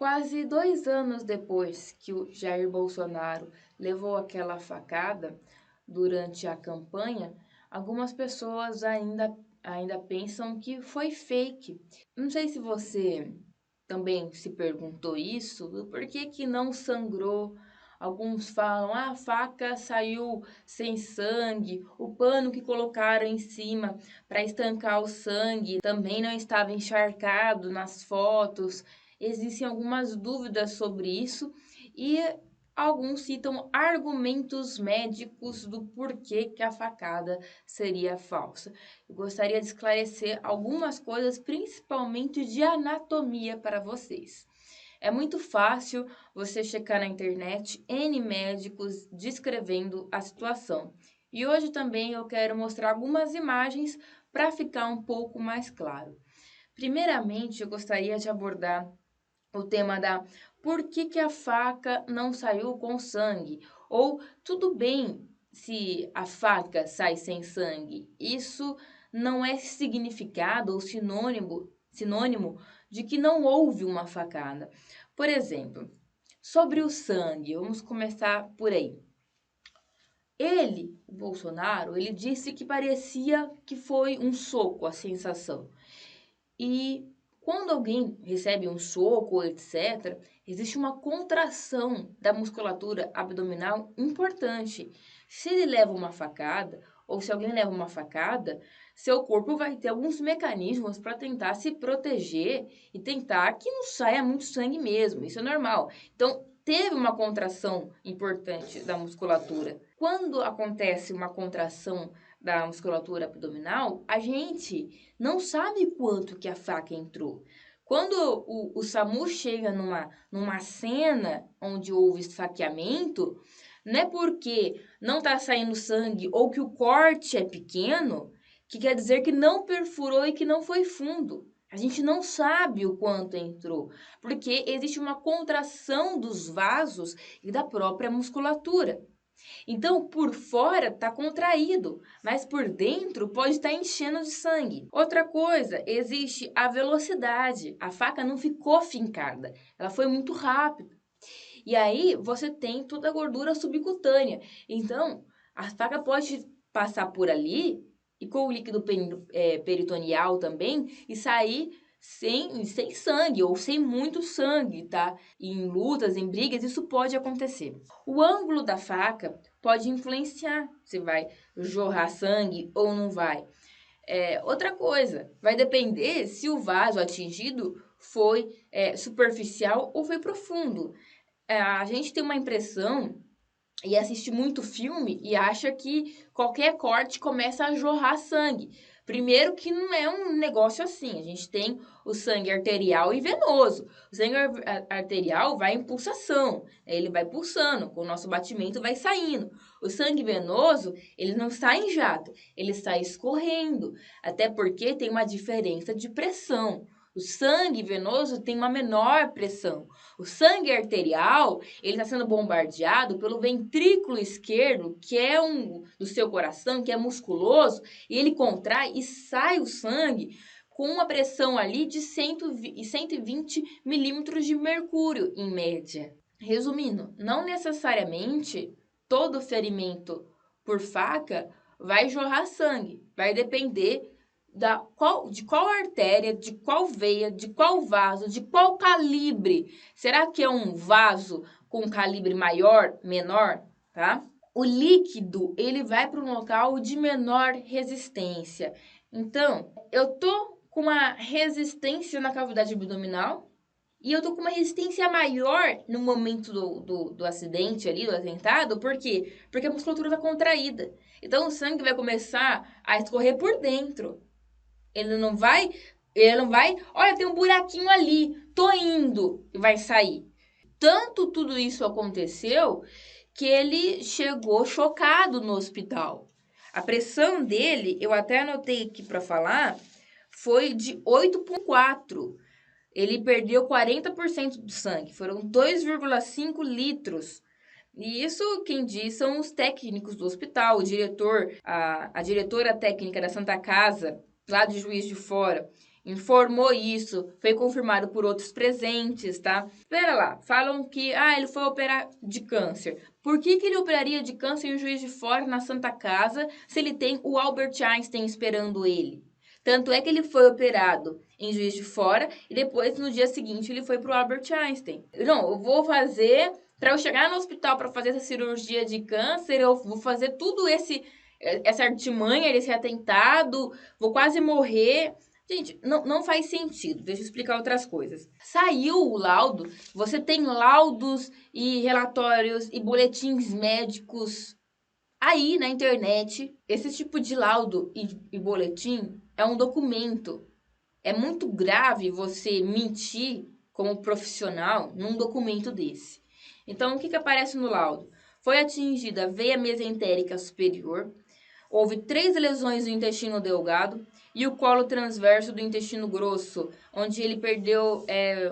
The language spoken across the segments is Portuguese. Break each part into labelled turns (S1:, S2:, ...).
S1: Quase 2 anos depois que o Jair Bolsonaro levou aquela facada durante a campanha, algumas pessoas ainda pensam que foi fake. Não sei se você também se perguntou isso, por que que não sangrou? Alguns falam, a faca saiu sem sangue, o pano que colocaram em cima para estancar o sangue também não estava encharcado nas fotos. Existem algumas dúvidas sobre isso e alguns citam argumentos médicos do porquê que a facada seria falsa. Eu gostaria de esclarecer algumas coisas, principalmente de anatomia para vocês. É muito fácil você checar na internet N médicos descrevendo a situação. E hoje também eu quero mostrar algumas imagens para ficar um pouco mais claro. Primeiramente, eu gostaria de abordar o tema da por que que a faca não saiu com sangue? Ou tudo bem se a faca sai sem sangue. Isso não é significado ou sinônimo de que não houve uma facada. Por exemplo, sobre o sangue, vamos começar por aí. Ele, o Bolsonaro, ele disse que parecia que foi um soco a sensação. E quando alguém recebe um soco, etc., existe uma contração da musculatura abdominal importante. Se ele leva uma facada, ou se alguém leva uma facada, seu corpo vai ter alguns mecanismos para tentar se proteger e tentar que não saia muito sangue mesmo. Isso é normal. Então, teve uma contração importante da musculatura. Quando acontece uma contração da musculatura abdominal, a gente não sabe quanto que a faca entrou. Quando o SAMU chega numa cena onde houve esfaqueamento, não é porque não está saindo sangue ou que o corte é pequeno, que quer dizer que não perfurou e que não foi fundo. A gente não sabe o quanto entrou, porque existe uma contração dos vasos e da própria musculatura. Então, por fora está contraído, mas por dentro pode estar enchendo de sangue. Outra coisa, existe a velocidade. A faca não ficou fincada, ela foi muito rápida. E aí você tem toda a gordura subcutânea. Então, a faca pode passar por ali e com o líquido peritoneal também e sair sem sangue ou sem muito sangue, tá? E em lutas, em brigas, isso pode acontecer. O ângulo da faca pode influenciar se vai jorrar sangue ou não vai. Outra coisa, vai depender se o vaso atingido foi superficial ou foi profundo. A gente tem uma impressão e assiste muito filme e acha que qualquer corte começa a jorrar sangue. Primeiro que não é um negócio assim. A gente tem o sangue arterial e venoso. O sangue arterial vai em pulsação, ele vai pulsando, com o nosso batimento vai saindo. O sangue venoso, ele não sai em jato, ele sai escorrendo, até porque tem uma diferença de pressão. O sangue venoso tem uma menor pressão. O sangue arterial, ele está sendo bombardeado pelo ventrículo esquerdo, que é do seu coração, que é musculoso, e ele contrai e sai o sangue com uma pressão ali de 120 milímetros de mercúrio, em média. Resumindo, não necessariamente todo ferimento por faca vai jorrar sangue. Vai depender de qual artéria, de qual veia, de qual vaso, de qual calibre. Será que é um vaso com calibre maior, menor, tá? O líquido, ele vai para um local de menor resistência. Então, eu tô com uma resistência na cavidade abdominal e eu tô com uma resistência maior no momento do acidente ali, do atentado. Por quê? Porque a musculatura tá contraída. Então, o sangue vai começar a escorrer por dentro. Ele não vai, olha, tem um buraquinho ali, tô indo e vai sair. Tanto tudo isso aconteceu que ele chegou chocado no hospital. A pressão dele, eu até anotei aqui para falar, foi de 8,4. Ele perdeu 40% do sangue, foram 2,5 litros. E isso quem diz são os técnicos do hospital, o diretor, a diretora técnica da Santa Casa, lá de Juiz de Fora. informou isso, foi confirmado por outros presentes, tá? Espera lá, falam que ele foi operar de câncer. Por que ele operaria de câncer em Juiz de Fora, na Santa Casa, se ele tem o Albert Einstein esperando ele? Tanto é que ele foi operado em Juiz de Fora e depois, no dia seguinte, ele foi pro Albert Einstein. Não, eu vou fazer, para eu chegar no hospital para fazer essa cirurgia de câncer, eu vou fazer tudo essa artimanha, esse atentado, vou quase morrer. Gente, não faz sentido. Deixa eu explicar outras coisas. Saiu o laudo, você tem laudos e relatórios e boletins médicos aí na internet. Esse tipo de laudo e boletim é um documento. É muito grave você mentir como profissional num documento desse. Então, o que aparece no laudo? Foi atingida a veia mesentérica superior, houve 3 lesões do intestino delgado e o colo transverso do intestino grosso, onde ele perdeu,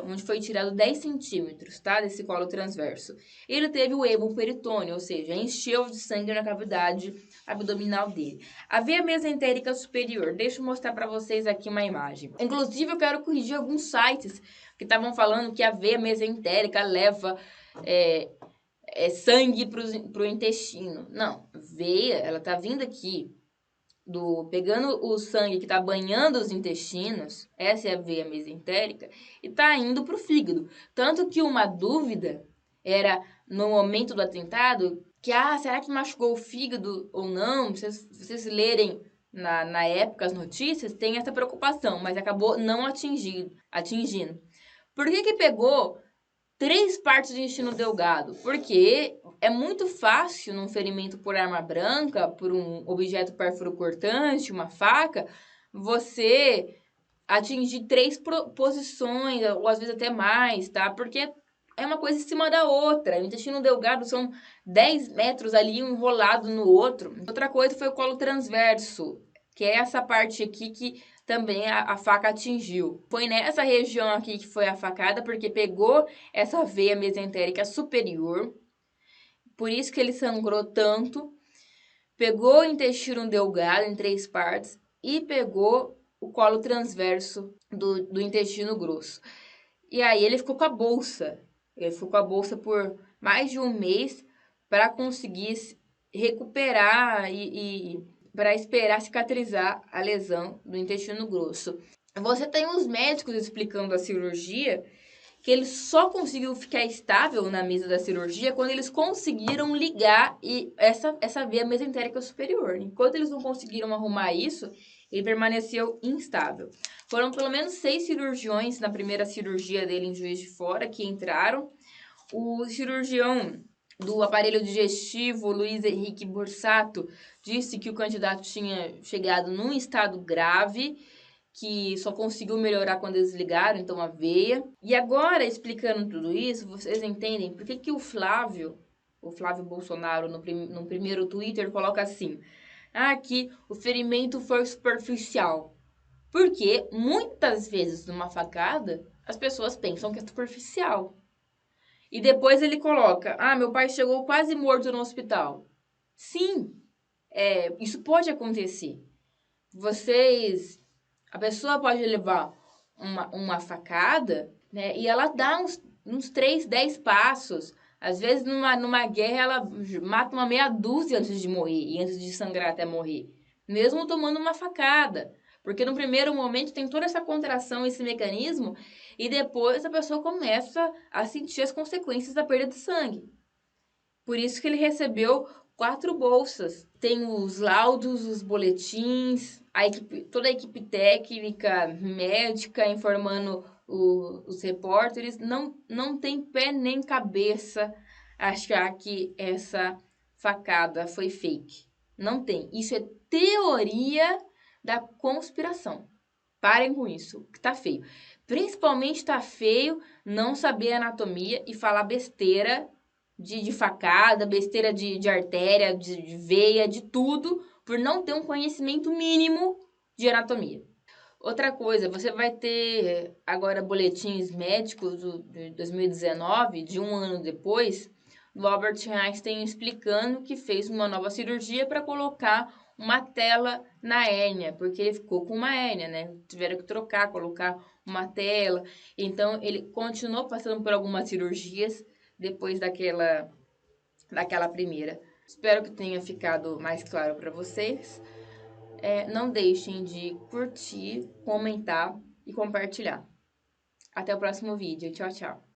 S1: onde foi tirado 10 centímetros, tá, desse colo transverso. Ele teve o hemoperitônio, ou seja, encheu de sangue na cavidade abdominal dele. A veia mesentérica superior, deixa eu mostrar para vocês aqui uma imagem. Inclusive, eu quero corrigir alguns sites que estavam falando que a veia mesentérica leva sangue pro intestino. Não, veia, ela tá vindo aqui, pegando o sangue que tá banhando os intestinos, essa é a veia mesentérica, e tá indo pro fígado. Tanto que uma dúvida era, no momento do atentado, que, será que machucou o fígado ou não? Vocês lerem na época as notícias, tem essa preocupação, mas acabou não atingindo. Por que pegou 3 partes do intestino delgado? Porque é muito fácil, num ferimento por arma branca, por um objeto pérfuro-cortante, uma faca, você atingir 3 posições, ou às vezes até mais, tá? Porque é uma coisa em cima da outra. O intestino delgado são 10 metros ali, um enrolado no outro. Outra coisa foi o colo transverso, que é essa parte aqui que também a faca atingiu. Foi nessa região aqui que foi a facada, porque pegou essa veia mesentérica superior, por isso que ele sangrou tanto, pegou o intestino delgado em 3 partes e pegou o colo transverso do intestino grosso. E aí ele ficou com a bolsa. Ele ficou com a bolsa por mais de um mês para conseguir recuperar e para esperar cicatrizar a lesão do intestino grosso. Você tem os médicos explicando a cirurgia, que ele só conseguiu ficar estável na mesa da cirurgia quando eles conseguiram ligar essa veia mesentérica superior. Enquanto eles não conseguiram arrumar isso, ele permaneceu instável. Foram pelo menos 6 cirurgiões na primeira cirurgia dele em Juiz de Fora que entraram. O cirurgião do aparelho digestivo, Luiz Henrique Borsato, disse que o candidato tinha chegado num estado grave, que só conseguiu melhorar quando eles ligaram, então, a veia. E agora, explicando tudo isso, vocês entendem por que o Flávio Bolsonaro, no primeiro Twitter, coloca assim: que o ferimento foi superficial. Porque muitas vezes numa facada, as pessoas pensam que é superficial. E depois ele coloca: meu pai chegou quase morto no hospital. Sim, isso pode acontecer. A pessoa pode levar uma facada, né? E ela dá uns 3, 10 passos. Às vezes, numa guerra, ela mata uma meia dúzia antes de morrer, e antes de sangrar até morrer. Mesmo tomando uma facada. Porque no primeiro momento tem toda essa contração, esse mecanismo, e depois a pessoa começa a sentir as consequências da perda de sangue. Por isso que ele recebeu 4 bolsas. Tem os laudos, os boletins, toda a equipe técnica, médica, informando os repórteres. Não tem pé nem cabeça achar que essa facada foi fake. Não tem. Isso é teoria da conspiração. Parem com isso, que tá feio. Principalmente tá feio não saber anatomia e falar besteira de facada, besteira de artéria, de veia, de tudo, por não ter um conhecimento mínimo de anatomia. Outra coisa, você vai ter agora boletins médicos de 2019, de um ano depois, do Albert Einstein explicando que fez uma nova cirurgia para colocar uma tela na hérnia, porque ele ficou com uma hérnia, né? Tiveram que trocar, colocar uma tela. Então, ele continuou passando por algumas cirurgias depois daquela primeira. Espero que tenha ficado mais claro para vocês. Não deixem de curtir, comentar e compartilhar. Até o próximo vídeo. Tchau, tchau.